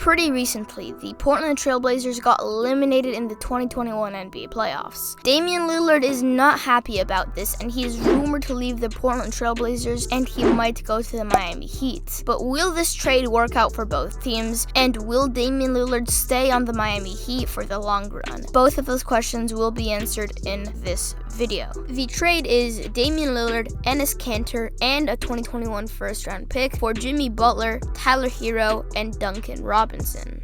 Pretty recently, the Portland Trail Blazers got eliminated in the 2021 NBA playoffs. Damian Lillard is not happy about this, and he is rumored to leave the Portland Trail Blazers, and he might go to the Miami Heat. But will this trade work out for both teams, and will Damian Lillard stay on the Miami Heat for the long run? Both of those questions will be answered in this video. The trade is Damian Lillard, Enes Kanter, and a 2021 first-round pick for Jimmy Butler, Tyler Hero, and Duncan Robinson.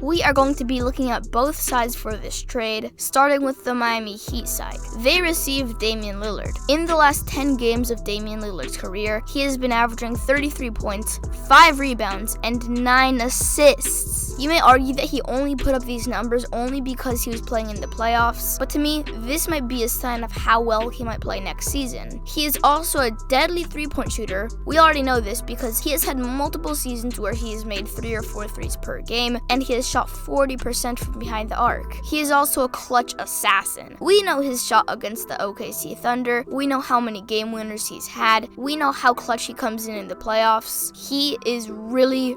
We are going to be looking at both sides for this trade, starting with the Miami Heat side. They received Damian Lillard. In the last 10 games of Damian Lillard's career, he has been averaging 33 points, 5 rebounds, and 9 assists. You may argue that he only put up these numbers only because he was playing in the playoffs, but to me, this might be a sign of how well he might play next season. He is also a deadly three-point shooter. We already know this because he has had multiple seasons where he has made 3 or 4 threes per game, and he has shot 40% from behind the arc. He is also a clutch assassin. We know his shot against the OKC Thunder. We know how many game winners he's had. We know how clutch he comes in the playoffs. He is really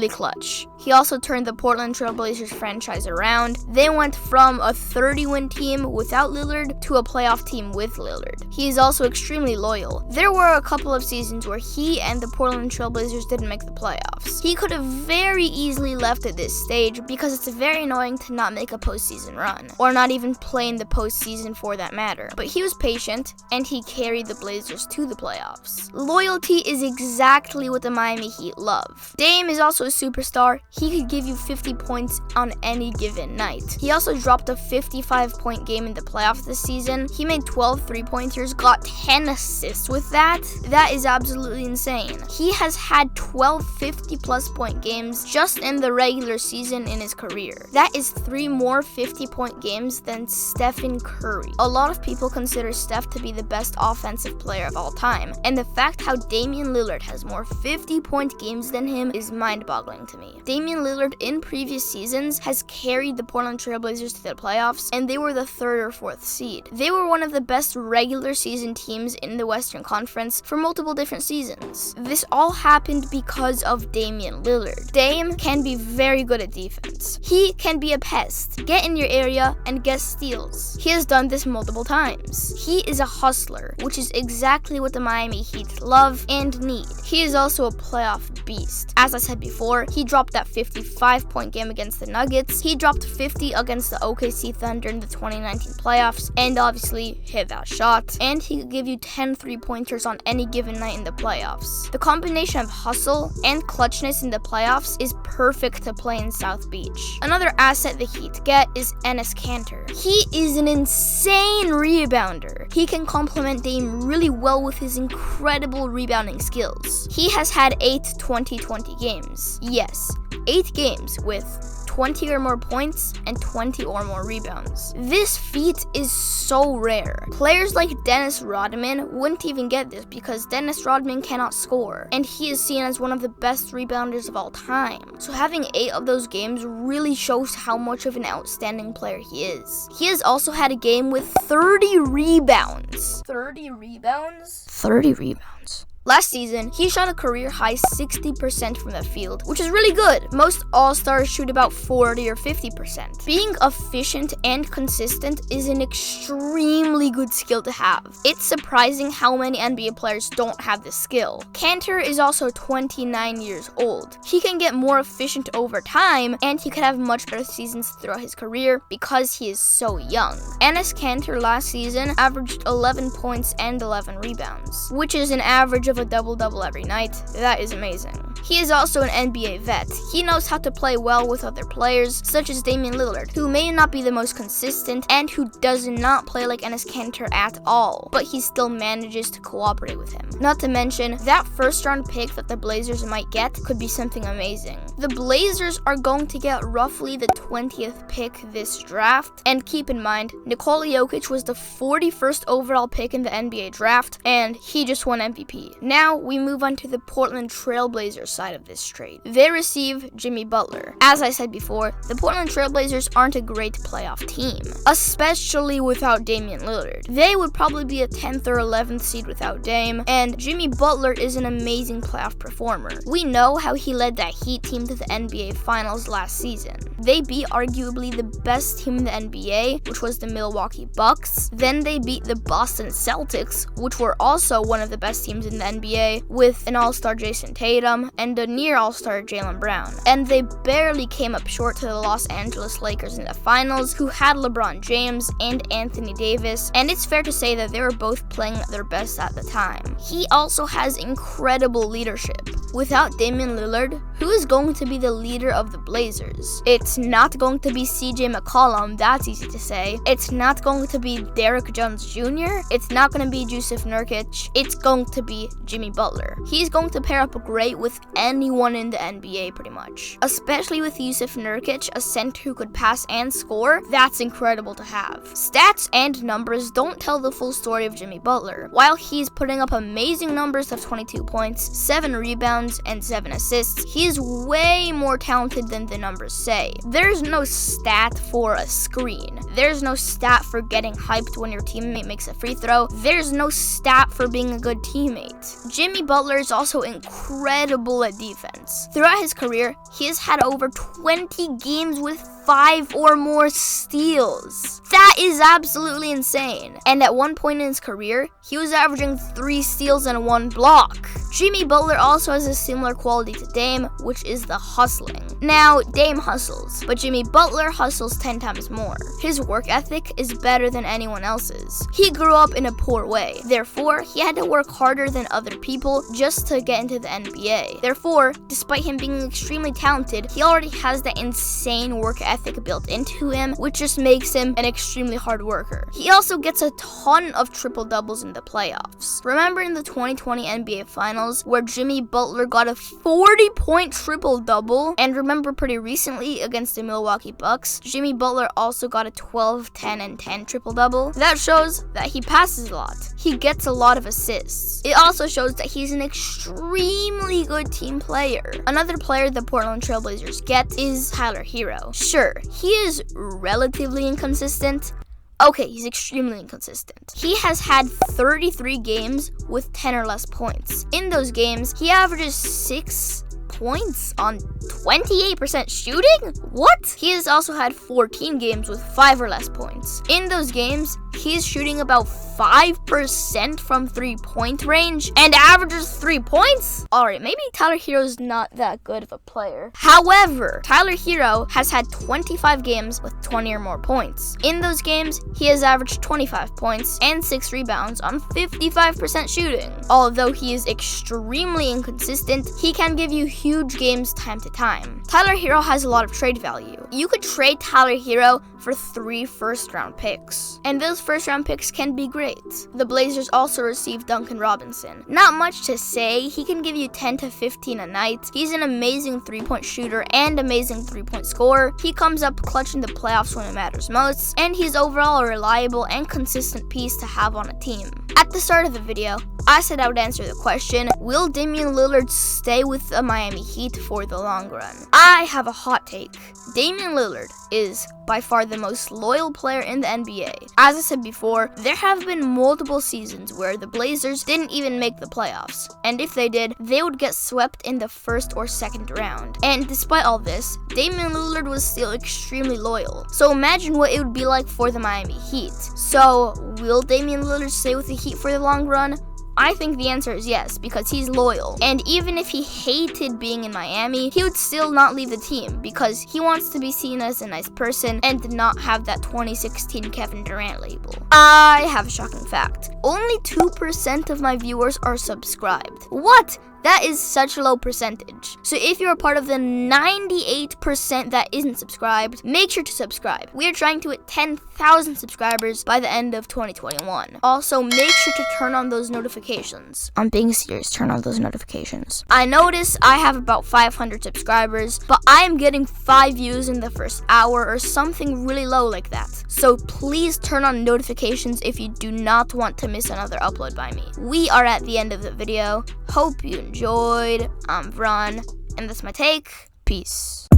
clutch. He also turned the Portland Trail Blazers franchise around. They went from a 30-win team without Lillard to a playoff team with Lillard. He is also extremely loyal. There were a couple of seasons where he and the Portland Trail Blazers didn't make the playoffs. He could have very easily left at this stage because it's very annoying to not make a postseason run, or not even play in the postseason for that matter. But he was patient, and he carried the Blazers to the playoffs. Loyalty is exactly what the Miami Heat love. Dame is also a superstar. He could give you 50 points on any given night. He also dropped a 55-point game in the playoffs this season. He made 12 three-pointers, got 10 assists with that. That is absolutely insane. He has had 12 50-plus point games just in the regular season in his career. That is 3 more 50-point games than Stephen Curry. A lot of people consider Steph to be the best offensive player of all time, and the fact how Damian Lillard has more 50-point games than him is mind-boggling to me. Damian Lillard in previous seasons has carried the Portland Trail Blazers to the playoffs, and they were the 3rd or 4th seed. They were one of the best regular season teams in the Western Conference for multiple different seasons. This all happened because of Damian Lillard. Dame can be very good at defense. He can be a pest, get in your area, and get steals. He has done this multiple times. He is a hustler, which is exactly what the Miami Heat love and need. He is also a playoff beast. As I said before, he dropped that 55-point game against the Nuggets. He dropped 50 against the OKC Thunder in the 2019 playoffs, and obviously hit that shot. And he could give you 10 three-pointers on any given night in the playoffs. The combination of hustle and clutchness in the playoffs is perfect to play in South Beach. Another asset the Heat get is Enes Kanter. He is an insane rebounder. He can complement Dame really well with his incredible rebounding skills. He has had 8 20-20 games. Yes, 8 games with 20 or more points and 20 or more rebounds. This feat is so rare. Players like Dennis Rodman wouldn't even get this because Dennis Rodman cannot score, and he is seen as one of the best rebounders of all time. So having 8 of those games really shows how much of an outstanding player he is. He has also had a game with 30 rebounds. 30 rebounds? 30 rebounds. Last season, he shot a career-high 60% from the field, which is really good. Most All-Stars shoot about 40 or 50%. Being efficient and consistent is an extremely good skill to have. It's surprising how many NBA players don't have this skill. Kanter is also 29 years old. He can get more efficient over time, and he could have much better seasons throughout his career because he is so young. Enes Kanter last season averaged 11 points and 11 rebounds, which is an average of a double-double every night. That is amazing. He is also an NBA vet. He knows how to play well with other players, such as Damian Lillard, who may not be the most consistent and who does not play like Enes Kanter at all, but he still manages to cooperate with him. Not to mention, that first-round pick that the Blazers might get could be something amazing. The Blazers are going to get roughly the 20th pick this draft, and keep in mind, Nikola Jokic was the 41st overall pick in the NBA draft, and he just won MVP. Now we move on to the Portland Trail Blazers side of this trade. They receive Jimmy Butler. As I said before, the Portland Trail Blazers aren't a great playoff team, especially without Damian Lillard. They would probably be a 10th or 11th seed without Dame, and Jimmy Butler is an amazing playoff performer. We know how he led that Heat team to the NBA Finals last season. They beat arguably the best team in the NBA, which was the Milwaukee Bucks. Then they beat the Boston Celtics, which were also one of the best teams in the NBA, with an all-star Jason Tatum and a near all-star Jaylen Brown. And they barely came up short to the Los Angeles Lakers in the finals, who had LeBron James and Anthony Davis, and it's fair to say that they were both playing their best at the time. He also has incredible leadership. Without Damian Lillard, who is going to be the leader of the Blazers? It's not going to be CJ McCollum, that's easy to say. It's not going to be Derrick Jones Jr. It's not going to be Jusuf Nurkic. It's going to be Jimmy Butler. He's going to pair up great with anyone in the NBA pretty much. Especially with Jusuf Nurkic, a center who could pass and score. That's incredible to have. Stats and numbers don't tell the full story of Jimmy Butler. While he's putting up amazing numbers of 22 points, 7 rebounds, and 7 assists, he's way more talented than the numbers say. There's no stat for a screen. There's no stat for getting hyped when your teammate makes a free throw. There's no stat for being a good teammate. Jimmy Butler is also incredible at defense. Throughout his career, he has had over 20 games with 5 or more steals. That is absolutely insane. And at one point in his career, he was averaging 3 steals and 1 block. Jimmy Butler also has a similar quality to Dame, which is the hustling. Now, Dame hustles, but Jimmy Butler hustles 10 times more. His work ethic is better than anyone else's. He grew up in a poor way. Therefore, he had to work harder than other people just to get into the NBA. Therefore, despite him being extremely talented, he already has that insane work ethic built into him, which just makes him an extremely hard worker. He also gets a ton of triple doubles in the playoffs. Remember in the 2020 NBA Finals where Jimmy Butler got a 40-point triple double? And remember pretty recently against the Milwaukee Bucks, Jimmy Butler also got a 12, 10, and 10 triple double. That shows that he passes a lot. He gets a lot of assists. It also shows that he's an extremely good team player. Another player the Portland Trail Blazers get is Tyler Hero. Sure, he is relatively inconsistent. Okay, he's extremely inconsistent. He has had 33 games with 10 or less points. In those games, he averages 6 points on 28% shooting? What? He has also had 14 games with 5 or less points. In those games, he's shooting about 5% from 3-point range and averages 3 points? Alright, maybe Tyler Hero's not that good of a player. However, Tyler Hero has had 25 games with 20 or more points. In those games, he has averaged 25 points and 6 rebounds on 55% shooting. Although he is extremely inconsistent, he can give you huge games time to time. Tyler Hero has a lot of trade value. You could trade Tyler Hero for 3 first-round picks, and those first-round picks can be great. The Blazers also received Duncan Robinson. Not much to say, he can give you 10 to 15 a night. He's an amazing 3-point shooter and amazing 3-point scorer. He comes up clutch in the playoffs when it matters most, and he's overall a reliable and consistent piece to have on a team. At the start of the video, I said I would answer the question, will Damian Lillard stay with the Miami Heat for the long run? I have a hot take. Damian Lillard is by far the most loyal player in the NBA. As I said before, there have been multiple seasons where the Blazers didn't even make the playoffs, and if they did, they would get swept in the first or second round. And despite all this, Damian Lillard was still extremely loyal. So imagine what it would be like for the Miami Heat. So, will Damian Lillard stay with the Heat for the long run? I think the answer is yes, because he's loyal. And even if he hated being in Miami, he would still not leave the team because he wants to be seen as a nice person and not have that 2016 Kevin Durant label. I have a shocking fact. Only 2% of my viewers are subscribed. What? That is such a low percentage. So if you're a part of the 98% that isn't subscribed, make sure to subscribe. We are trying to hit 10,000 subscribers by the end of 2021. Also, make sure to turn on those notifications. I'm being serious, turn on those notifications. I notice I have about 500 subscribers, but I am getting 5 views in the first hour or something really low like that. So please turn on notifications if you do not want to miss another upload by me. We are at the end of the video. Hope you enjoyed. I'm Vron, and that's my take. Peace.